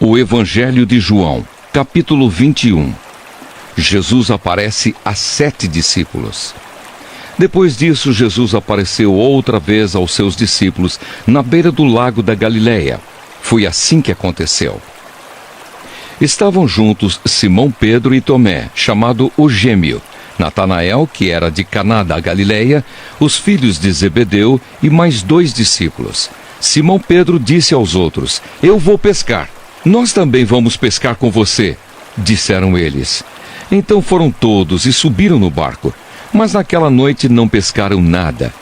O Evangelho de João, capítulo 21. Jesus aparece a 7 discípulos. Depois disso, Jesus apareceu outra vez aos seus discípulos na beira do lago da Galileia. Foi assim que aconteceu. Estavam juntos Simão Pedro e Tomé, chamado o Gêmeo, Natanael, que era de Caná da Galileia, os filhos de Zebedeu e mais 2 discípulos. Simão Pedro disse aos outros: "Eu vou pescar." "Nós também vamos pescar com você", disseram eles. Então foram todos e subiram no barco, mas naquela noite não pescaram nada.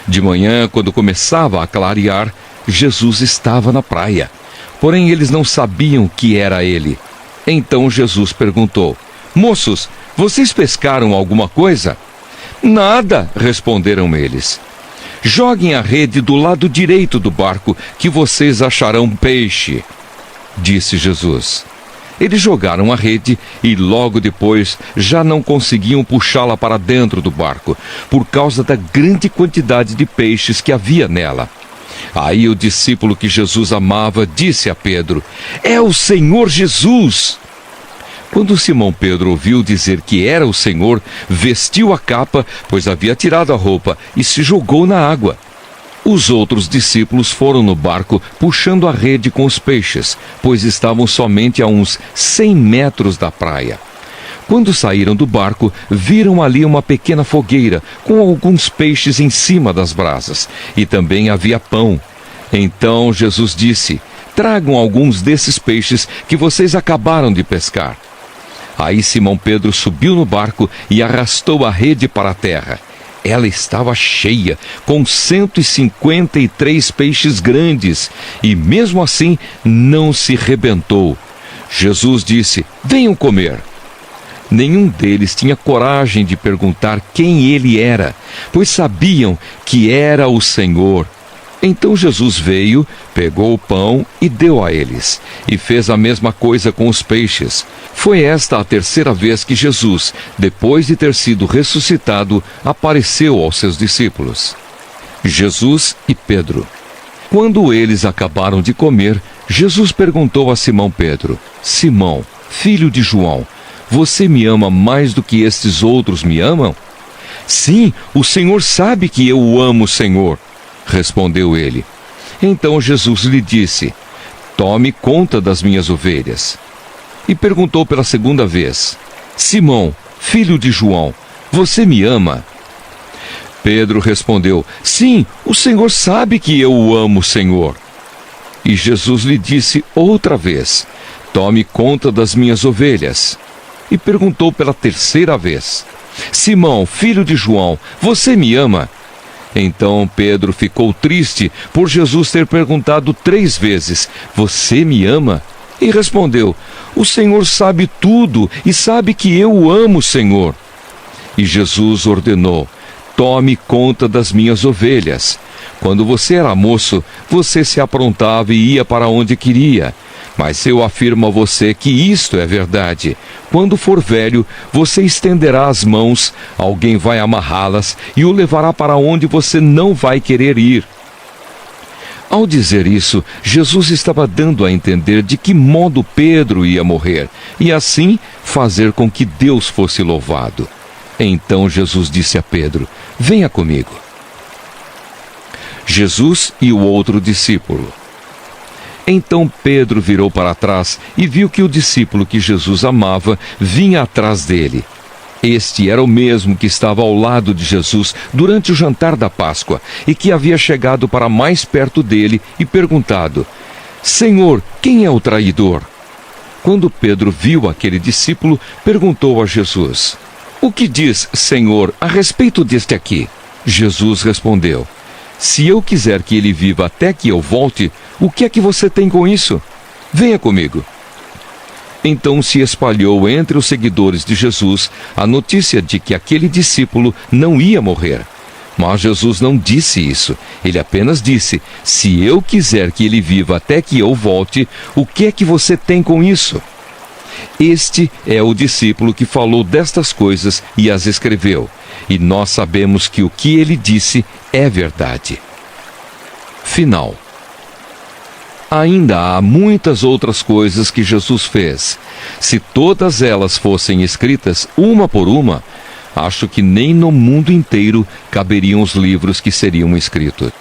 De manhã, quando começava a clarear, Jesus estava na praia. Porém, eles não sabiam que era ele. Então Jesus perguntou: "Moços, vocês pescaram alguma coisa?" "Nada", responderam eles. "Joguem a rede do lado direito do barco, que vocês acharão peixe", disse Jesus. Eles jogaram a rede e logo depois já não conseguiam puxá-la para dentro do barco, por causa da grande quantidade de peixes que havia nela. Aí o discípulo que Jesus amava disse a Pedro: "É o Senhor Jesus!" Quando Simão Pedro ouviu dizer que era o Senhor, vestiu a capa, pois havia tirado a roupa, e se jogou na água. Os outros discípulos foram no barco puxando a rede com os peixes, pois estavam somente a uns 100 metros da praia. Quando saíram do barco, viram ali uma pequena fogueira com alguns peixes em cima das brasas, e também havia pão. Então Jesus disse: "Tragam alguns desses peixes que vocês acabaram de pescar." Aí Simão Pedro subiu no barco e arrastou a rede para a terra. Ela estava cheia, com 153 peixes grandes, e mesmo assim não se rebentou. Jesus disse: "Venham comer." Nenhum deles tinha coragem de perguntar quem ele era, pois sabiam que era o Senhor. Então Jesus veio, pegou o pão e deu a eles, e fez a mesma coisa com os peixes. Foi esta a 3ª vez que Jesus, depois de ter sido ressuscitado, apareceu aos seus discípulos. Jesus e Pedro. Quando eles acabaram de comer, Jesus perguntou a Simão Pedro: "Simão, filho de João, você me ama mais do que estes outros me amam?" "Sim, o Senhor sabe que eu o amo, Senhor", respondeu ele. Então Jesus lhe disse: "Tome conta das minhas ovelhas." E perguntou pela 2ª vez: "Simão, filho de João, você me ama?" Pedro respondeu: "Sim, o Senhor sabe que eu o amo, Senhor." E Jesus lhe disse outra vez: "Tome conta das minhas ovelhas." E perguntou pela 3ª vez: "Simão, filho de João, você me ama?" Então Pedro ficou triste por Jesus ter perguntado 3 vezes: "Você me ama?" E respondeu: "O Senhor sabe tudo e sabe que eu o amo, Senhor." E Jesus ordenou: "Tome conta das minhas ovelhas. Quando você era moço, você se aprontava e ia para onde queria. Mas eu afirmo a você que isto é verdade. Quando for velho, você estenderá as mãos, alguém vai amarrá-las e o levará para onde você não vai querer ir." Ao dizer isso, Jesus estava dando a entender de que modo Pedro ia morrer, e assim fazer com que Deus fosse louvado. Então Jesus disse a Pedro: "Venha comigo." Jesus e o outro discípulo. Então Pedro virou para trás e viu que o discípulo que Jesus amava vinha atrás dele. Este era o mesmo que estava ao lado de Jesus durante o jantar da Páscoa e que havia chegado para mais perto dele e perguntado: "Senhor, quem é o traidor?" Quando Pedro viu aquele discípulo, perguntou a Jesus: "O que diz, Senhor, a respeito deste aqui?" Jesus respondeu: "Se eu quiser que ele viva até que eu volte, o que é que você tem com isso? Venha comigo." Então se espalhou entre os seguidores de Jesus a notícia de que aquele discípulo não ia morrer. Mas Jesus não disse isso. Ele apenas disse: "Se eu quiser que ele viva até que eu volte, o que é que você tem com isso?" Este é o discípulo que falou destas coisas e as escreveu. E nós sabemos que o que ele disse é verdade. Final. Ainda há muitas outras coisas que Jesus fez. Se todas elas fossem escritas, uma por uma, acho que nem no mundo inteiro caberiam os livros que seriam escritos.